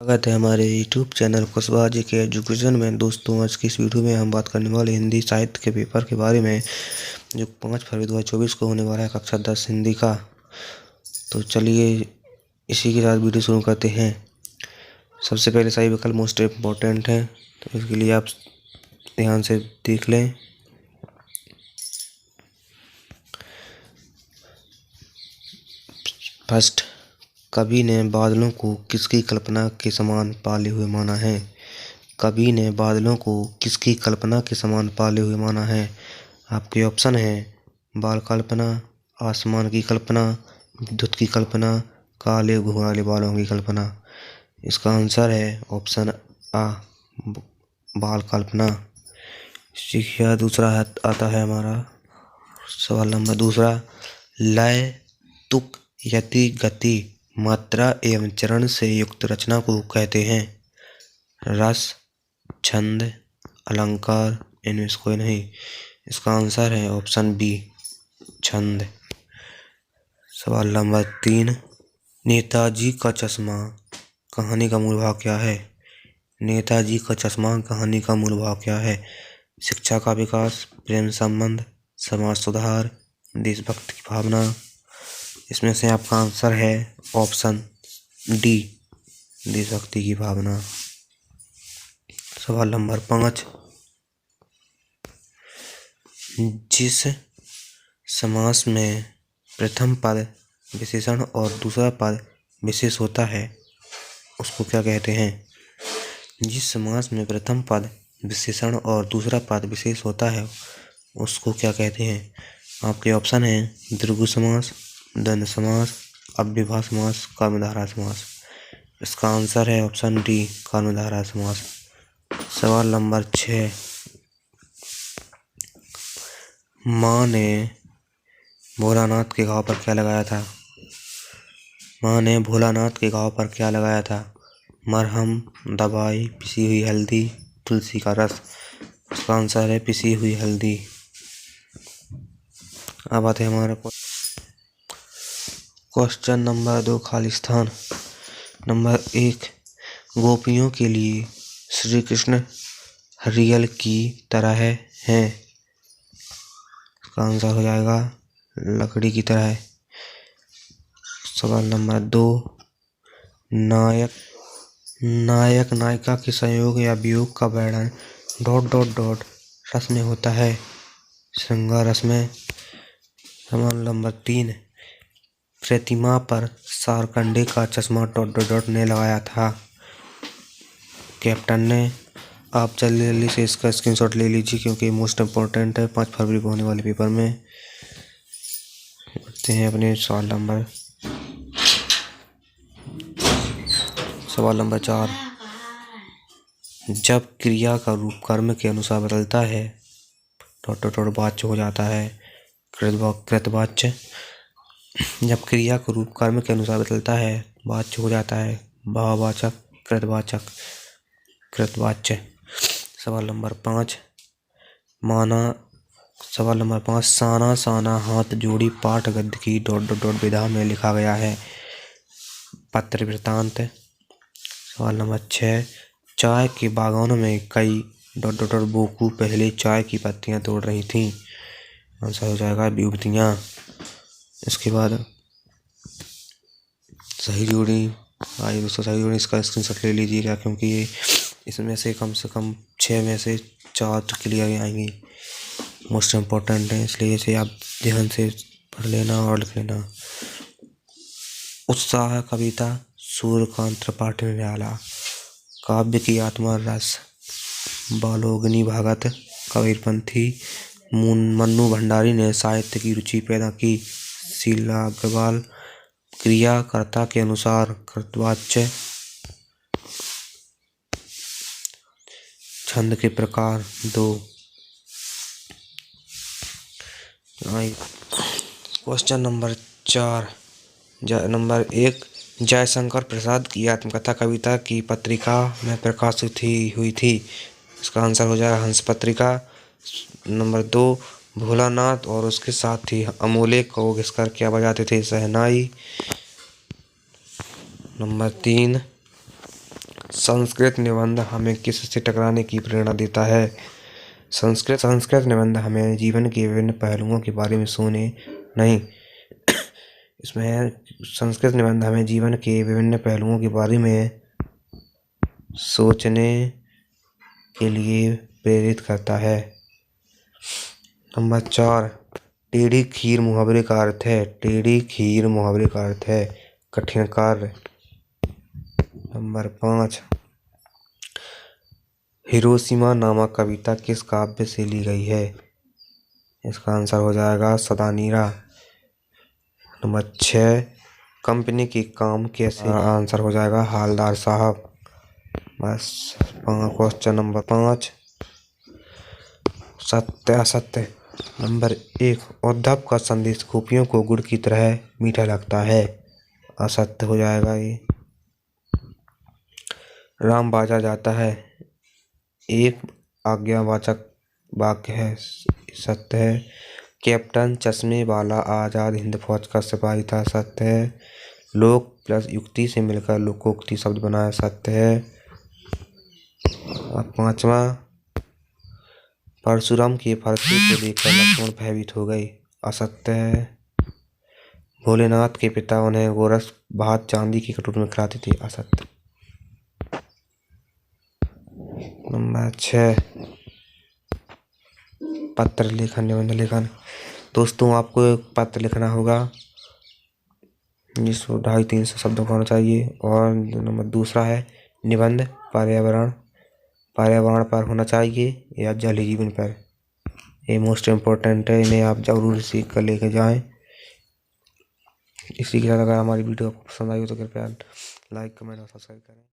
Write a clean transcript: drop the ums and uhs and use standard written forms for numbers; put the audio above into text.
स्वागत है हमारे यूट्यूब चैनल कुशवाहा जी के एजुकेशन में। दोस्तों, आज की इस वीडियो में हम बात करने वाले हिंदी साहित्य के पेपर के बारे में, जो 5 फरवरी 2024 को होने वाला है कक्षा 10 हिंदी का। तो चलिए इसी के साथ वीडियो शुरू करते हैं। सबसे पहले सही विकल्प मोस्ट इम्पोर्टेंट है, तो इसके लिए आप ध्यान से देख लें। फर्स्ट, कवि ने बादलों को किसकी कल्पना के समान पाले हुए माना है? कवि ने बादलों को किसकी कल्पना के समान पाले हुए माना है? आपके ऑप्शन है बाल कल्पना, आसमान की कल्पना, विद्युत की कल्पना, काले घुंघराले बालों की कल्पना। इसका आंसर है ऑप्शन आ, बाल कल्पना। शिक्षा दूसरा आता है हमारा सवाल नंबर दूसरा। लय, तुक, यति, गति, मात्रा एवं चरण से युक्त रचना को कहते हैं? रस, छंद, अलंकार, इनमें से कोई नहीं। इसका आंसर है ऑप्शन बी, छंद। सवाल नंबर 3, नेताजी का चश्मा कहानी का मूल भाव क्या है? नेताजी का चश्मा कहानी का मूल भाव क्या है? शिक्षा का विकास, प्रेम संबंध, समाज सुधार, देशभक्ति की भावना। इसमें से आपका आंसर है ऑप्शन डी, देशभक्ति की भावना। सवाल नंबर 5, जिस समास में प्रथम पद विशेषण और दूसरा पद विशेष होता है उसको क्या कहते हैं? जिस समास में प्रथम पद विशेषण और दूसरा पद विशेष होता है उसको क्या कहते हैं? आपके ऑप्शन है द्विगु समास, द्वंद्व समास, अव्ययभाव समास, कर्मधारय समास। इसका आंसर है ऑप्शन डी, कर्मधारय समास। सवाल नंबर 6, माँ ने भोलानाथ के घाव पर क्या लगाया था? माँ ने भोलानाथ के घाव पर क्या लगाया था? मरहम, दवाई, पिसी हुई हल्दी, तुलसी का रस। इसका आंसर है पिसी हुई हल्दी। अब आते हैं हमारे क्वेश्चन नंबर 2, खालिस्तान। नंबर 1, गोपियों के लिए श्री कृष्ण हरियल की तरह हैं। इसका आंसर हो जाएगा लकड़ी की तरह। सवाल नंबर 2, नायक नायिका के संयोग या वियोग का वर्णन ... रस में होता है? श्रृंगार रस में। सवाल नंबर 3, प्रतिमा पर शारकंडे का चश्मा ... ने लगाया था? कैप्टन ने। आप जल्दी से इसका स्क्रीनशॉट ले लीजिए क्योंकि मोस्ट इम्पोर्टेंट है 5 फरवरी को होने वाले पेपर में। बढ़ते हैं अपने सवाल नंबर 4, जब क्रिया का रूप कर्म के अनुसार बदलता है ... वाच्य हो जाता है कृतवाच्य। जब क्रिया का रूप कर्म के अनुसार बदलता है वाच्य हो जाता है भाववाचक, कृतवाचक, कृतवाच्य। सवाल नंबर 5, साना साना हाथ जोड़ी पाठ गद्य की ... विधा में लिखा गया है? पत्र वृत्तांत। सवाल नंबर 6, चाय के बागानों में कई ... बोकू पहले चाय की पत्तियां तोड़ रही थीं? आंसर हो जाएगा युवतियां। इसके बाद सही जोड़ी आई दोस्तों, सही जोड़ी इसका स्क्रीनशॉट ले लीजिएगा क्योंकि ये इसमें से कम 6 में से 4 तो क्लियर आएंगी, मोस्ट इम्पोर्टेंट है, इसलिए इसे आप ध्यान से पढ़ लेना और लिख लेना। उत्साह कविता सूर्यकांत त्रिपाठी निराला। काव्य की आत्मा रस बालोगनी भागत। कबीरपंथी। मन्नू भंडारी ने साहित्य की रुचि पैदा की? शीला अग्रवाल। क्रियाकर्ता के अनुसार कृतवाच्य। छंद के प्रकार 2। Question number 4, number 1, Jaishankar Prasad की आत्मकथा कविता की पत्रिका में प्रकाशित हुई थी? इसका आंसर हो जाएगा हंस पत्रिका। नंबर 2, भोलानाथ और उसके साथी अमोले को घिसकर क्या बजाते थे? शहनाई। नंबर 3, संस्कृत निबंध हमें किससे टकराने की प्रेरणा देता है? संस्कृत निबंध हमें जीवन के विभिन्न पहलुओं के बारे में इसमें संस्कृत निबंध हमें जीवन के विभिन्न पहलुओं के बारे में सोचने के लिए प्रेरित करता है। नंबर 4, टेढ़ी खीर मुहावरे का अर्थ है। टेढ़ी खीर मुहावरे का अर्थ है कठिन कार्य। नंबर 5, हिरोशिमा नामक कविता किस काव्य से ली गई है? इसका आंसर हो जाएगा सदानीरा। नंबर 6, कंपनी के काम कैसे? आंसर हो जाएगा हालदार साहब। बस क्वेश्चन नंबर 5, सत्य असत्य। नंबर 1, उद्धव का संदेश गोपियों को गुड़ की तरह मीठा लगता है। असत्य हो जाएगा ये। राम बाजा जाता है एक आज्ञावाचक वाक्य है। सत्य है। कैप्टन चश्मे वाला आजाद हिंद फौज का सिपाही था। सत्य है। लोक प्लस युक्ति से मिलकर लोकोक्ति शब्द बनाया। सत्य है। और 5वां, परशुराम के फरसे को देखकर लक्ष्मण भयभीत हो गए। असत्य है। भोलेनाथ के पिता उन्हें गोरस भात चांदी की कटोरी में खिलाते थे। असत्य। नंबर 6, पत्र लेखन निबंध लेखन। दोस्तों आपको एक पत्र लिखना होगा जिसको 250-300 शब्दों का होना चाहिए। और नंबर 2 है निबंध पर्यावरण पर होना चाहिए या जल जीवन पर। ये मोस्ट इम्पोर्टेंट है, इन्हें आप जरूर सीख कर लेके जाएं। इसी के साथ अगर हमारी वीडियो आपको पसंद आई हो तो कृपया लाइक कमेंट और सब्सक्राइब करें।